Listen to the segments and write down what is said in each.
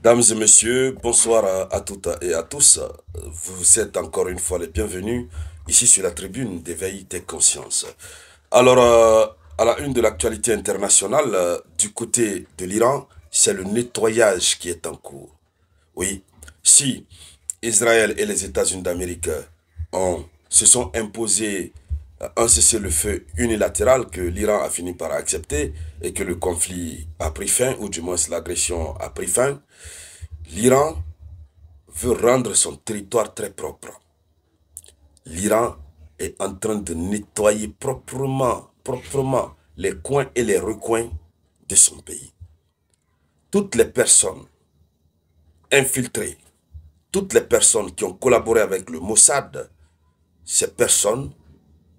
Dames et messieurs, bonsoir à toutes et à tous. Vous êtes encore une fois les bienvenus ici sur la tribune d'éveil des consciences. Alors, à la une de l'actualité internationale, du côté de l'Iran, c'est le nettoyage qui est en cours. Oui, si Israël et les États-Unis d'Amérique se sont imposés un cessez-le-feu unilatéral que l'Iran a fini par accepter et que le conflit a pris fin, ou du moins l'agression a pris fin, l'Iran veut rendre son territoire très propre. L'Iran est en train de nettoyer proprement les coins et les recoins de son pays. Toutes les personnes infiltrées, toutes les personnes qui ont collaboré avec le Mossad, ces personnes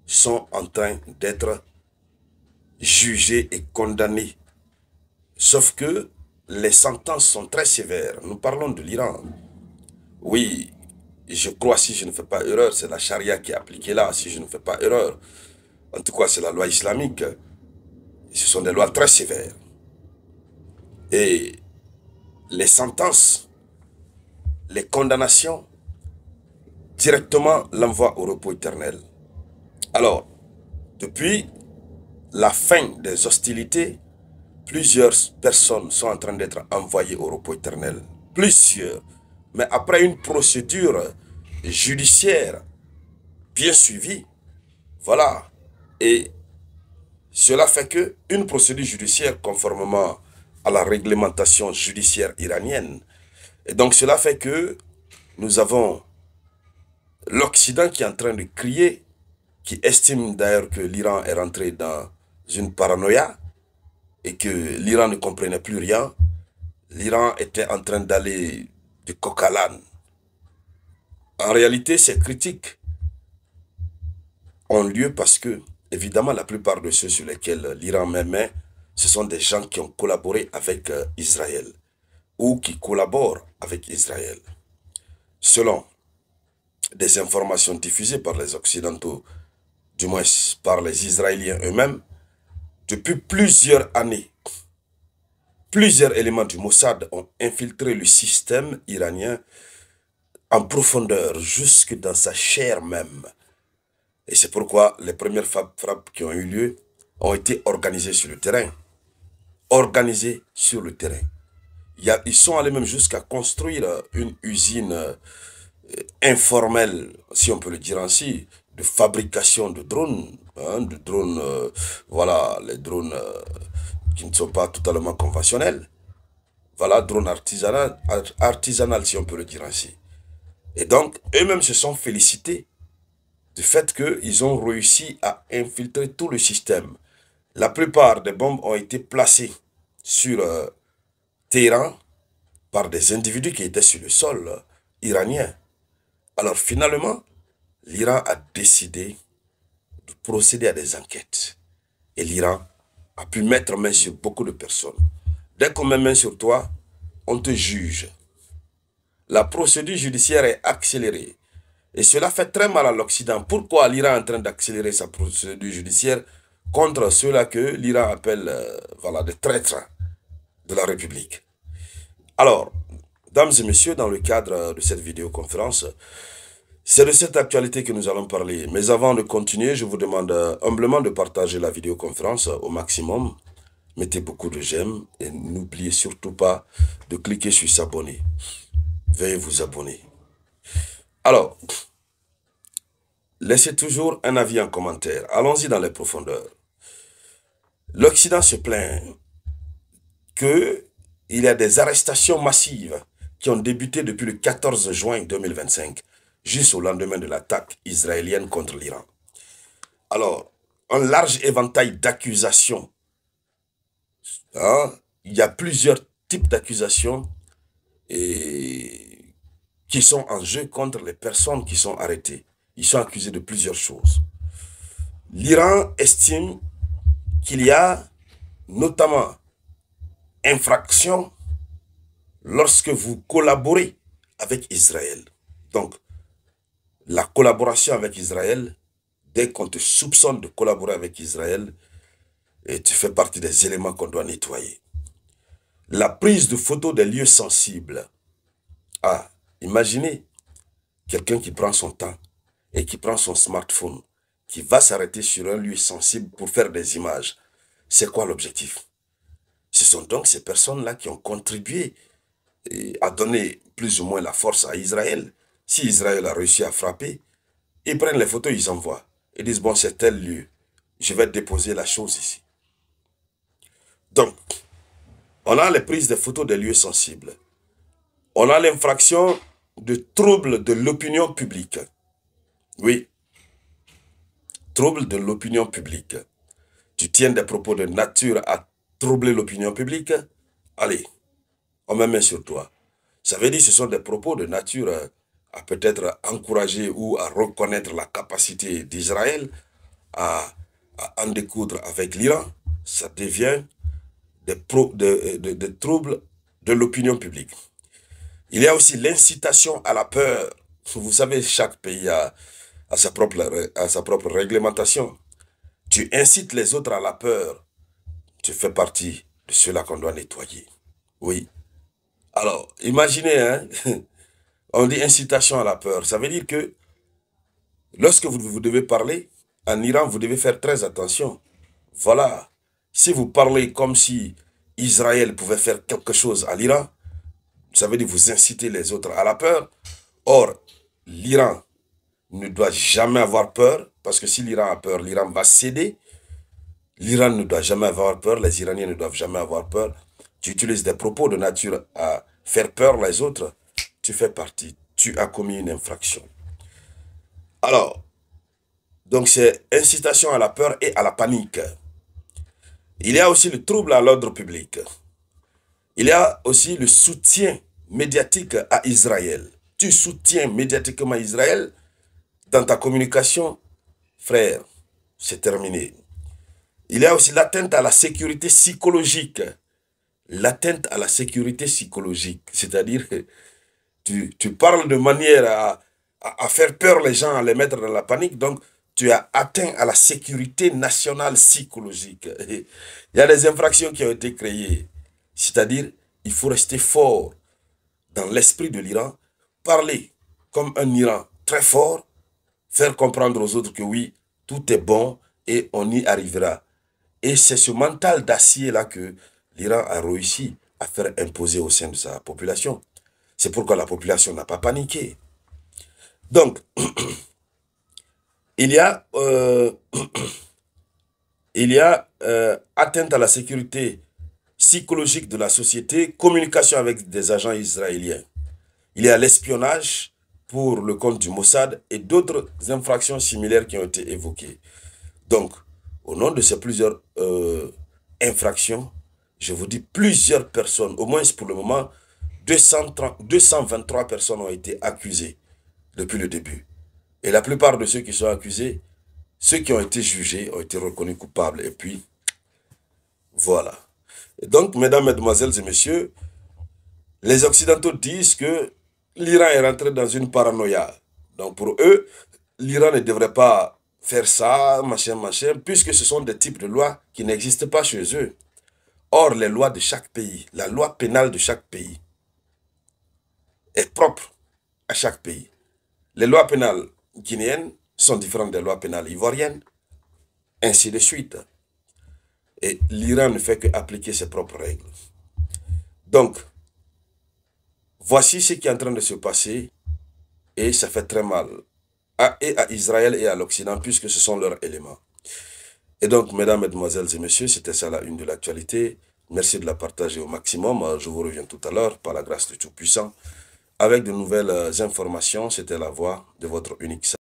sont en train d'être jugées et condamnées. Sauf que les sentences sont très sévères. Nous parlons de l'Iran. Oui, je crois, si je ne fais pas erreur, c'est la charia qui est appliquée là, si je ne fais pas erreur. En tout cas, c'est la loi islamique. Ce sont des lois très sévères. Et les sentences, les condamnations, directement l'envoient au repos éternel. Alors, depuis la fin des hostilités, plusieurs personnes sont en train d'être envoyées au repos éternel. Plusieurs. Mais après une procédure judiciaire bien suivie, voilà. Et cela fait que une procédure judiciaire conformément à la réglementation judiciaire iranienne. Et donc cela fait que nous avons l'Occident qui est en train de crier, qui estime d'ailleurs que l'Iran est rentré dans une paranoïa et que l'Iran ne comprenait plus rien. L'Iran était en train d'aller du coq à l'âne. En réalité, ces critiques ont lieu parce que, évidemment, la plupart de ceux sur lesquels l'Iran met main, ce sont des gens qui ont collaboré avec Israël ou qui collaborent avec Israël. Selon des informations diffusées par les Occidentaux, du moins par les Israéliens eux-mêmes, depuis plusieurs années, plusieurs éléments du Mossad ont infiltré le système iranien en profondeur, jusque dans sa chair même. Et c'est pourquoi les premières frappes qui ont eu lieu ont été organisées sur le terrain. Organisées sur le terrain. Ils sont allés même jusqu'à construire une usine informelle, si on peut le dire ainsi, de fabrication de drones. Voilà, les drones qui ne sont pas totalement conventionnels. Voilà, drones artisanal, si on peut le dire ainsi. Et donc, eux-mêmes se sont félicités du fait qu'ils ont réussi à infiltrer tout le système. La plupart des bombes ont été placées sur Téhéran par des individus qui étaient sur le sol iranien. Alors finalement, l'Iran a décidé de procéder à des enquêtes. Et l'Iran a pu mettre main sur beaucoup de personnes. Dès qu'on met main sur toi, on te juge. La procédure judiciaire est accélérée. Et cela fait très mal à l'Occident. Pourquoi l'Iran est en train d'accélérer sa procédure judiciaire contre ceux-là que l'Iran appelle voilà, des traîtres de la République? Alors, dames et messieurs, dans le cadre de cette vidéoconférence, c'est de cette actualité que nous allons parler. Mais avant de continuer, je vous demande humblement de partager la vidéoconférence au maximum. Mettez beaucoup de j'aime et n'oubliez surtout pas de cliquer sur s'abonner. Veuillez vous abonner. Alors, laissez toujours un avis en commentaire. Allons-y dans les profondeurs. L'Occident se plaint qu'il y a des arrestations massives qui ont débuté depuis le 14 juin 2025, juste au lendemain de l'attaque israélienne contre l'Iran. Alors, un large éventail d'accusations. Hein? Il y a plusieurs types d'accusations qui sont en jeu contre les personnes qui sont arrêtées. Ils sont accusés de plusieurs choses. L'Iran estime qu'il y a notamment infraction lorsque vous collaborez avec Israël. Donc, la collaboration avec Israël, dès qu'on te soupçonne de collaborer avec Israël, et tu fais partie des éléments qu'on doit nettoyer. La prise de photos des lieux sensibles. Ah, imaginez quelqu'un qui prend son temps et qui prend son smartphone, qui va s'arrêter sur un lieu sensible pour faire des images. C'est quoi l'objectif? Ce sont donc ces personnes-là qui ont contribué à donner plus ou moins la force à Israël. Si Israël a réussi à frapper, ils prennent les photos, ils envoient. Ils disent, bon, c'est tel lieu. Je vais déposer la chose ici. Donc, on a les prises de photos des lieux sensibles. On a l'infraction de trouble de l'opinion publique. Oui, trouble de l'opinion publique. Tu tiens des propos de nature à troubler l'opinion publique. Allez, on met main sur toi. Ça veut dire que ce sont des propos de nature à peut-être encourager ou à reconnaître la capacité d'Israël à en découdre avec l'Iran. Ça devient des troubles de l'opinion publique. Il y a aussi l'incitation à la peur. Vous savez, chaque pays a sa propre réglementation. Tu incites les autres à la peur. Tu fais partie de ceux-là qu'on doit nettoyer. Oui. Alors, imaginez, hein, on dit incitation à la peur. Ça veut dire que lorsque vous devez parler, en Iran, vous devez faire très attention. Voilà. Si vous parlez comme si Israël pouvait faire quelque chose à l'Iran, ça veut dire vous incitez les autres à la peur. Or, l'Iran ne doit jamais avoir peur, parce que si l'Iran a peur, l'Iran va céder. L'Iran ne doit jamais avoir peur, les Iraniens ne doivent jamais avoir peur. Tu utilises des propos de nature à faire peur les autres, tu fais partie, tu as commis une infraction. Alors, donc c'est incitation à la peur et à la panique. Il y a aussi le trouble à l'ordre public. Il y a aussi le soutien médiatique à Israël. Tu soutiens médiatiquement Israël dans ta communication, frère, c'est terminé. Il y a aussi l'atteinte à la sécurité psychologique. L'atteinte à la sécurité psychologique, c'est-à-dire que tu parles de manière à faire peur les gens, à les mettre dans la panique, donc tu as atteint à la sécurité nationale psychologique. Il y a des infractions qui ont été créées, c'est-à-dire il faut rester fort dans l'esprit de l'Iran, parler comme un Iran très fort, faire comprendre aux autres que oui, tout est bon et on y arrivera. Et c'est ce mental d'acier-là que l'Iran a réussi à faire imposer au sein de sa population. C'est pourquoi la population n'a pas paniqué. Donc, il y a, atteinte à la sécurité psychologique de la société, communication avec des agents israéliens. Il y a l'espionnage pour le compte du Mossad et d'autres infractions similaires qui ont été évoquées. Donc, au nom de ces plusieurs infractions, je vous dis plusieurs personnes, au moins pour le moment, 223 personnes ont été accusées depuis le début. Et la plupart de ceux qui sont accusés, ceux qui ont été jugés, ont été reconnus coupables. Et puis, voilà. Et donc, mesdames, mesdemoiselles et messieurs, les Occidentaux disent que l'Iran est rentré dans une paranoïa. Donc, pour eux, l'Iran ne devrait pas faire ça, machin, machin, puisque ce sont des types de lois qui n'existent pas chez eux. Or, les lois de chaque pays, la loi pénale de chaque pays est propre à chaque pays. Les lois pénales guinéennes sont différentes des lois pénales ivoiriennes, ainsi de suite. Et l'Iran ne fait qu'appliquer ses propres règles. Donc, voici ce qui est en train de se passer, et ça fait très mal à Israël et à l'Occident, puisque ce sont leurs éléments. Et donc, mesdames, mesdemoiselles et messieurs, c'était ça la une de l'actualité. Merci de la partager au maximum. Je vous reviens tout à l'heure, par la grâce du Tout-Puissant, avec de nouvelles informations. C'était la voix de votre unique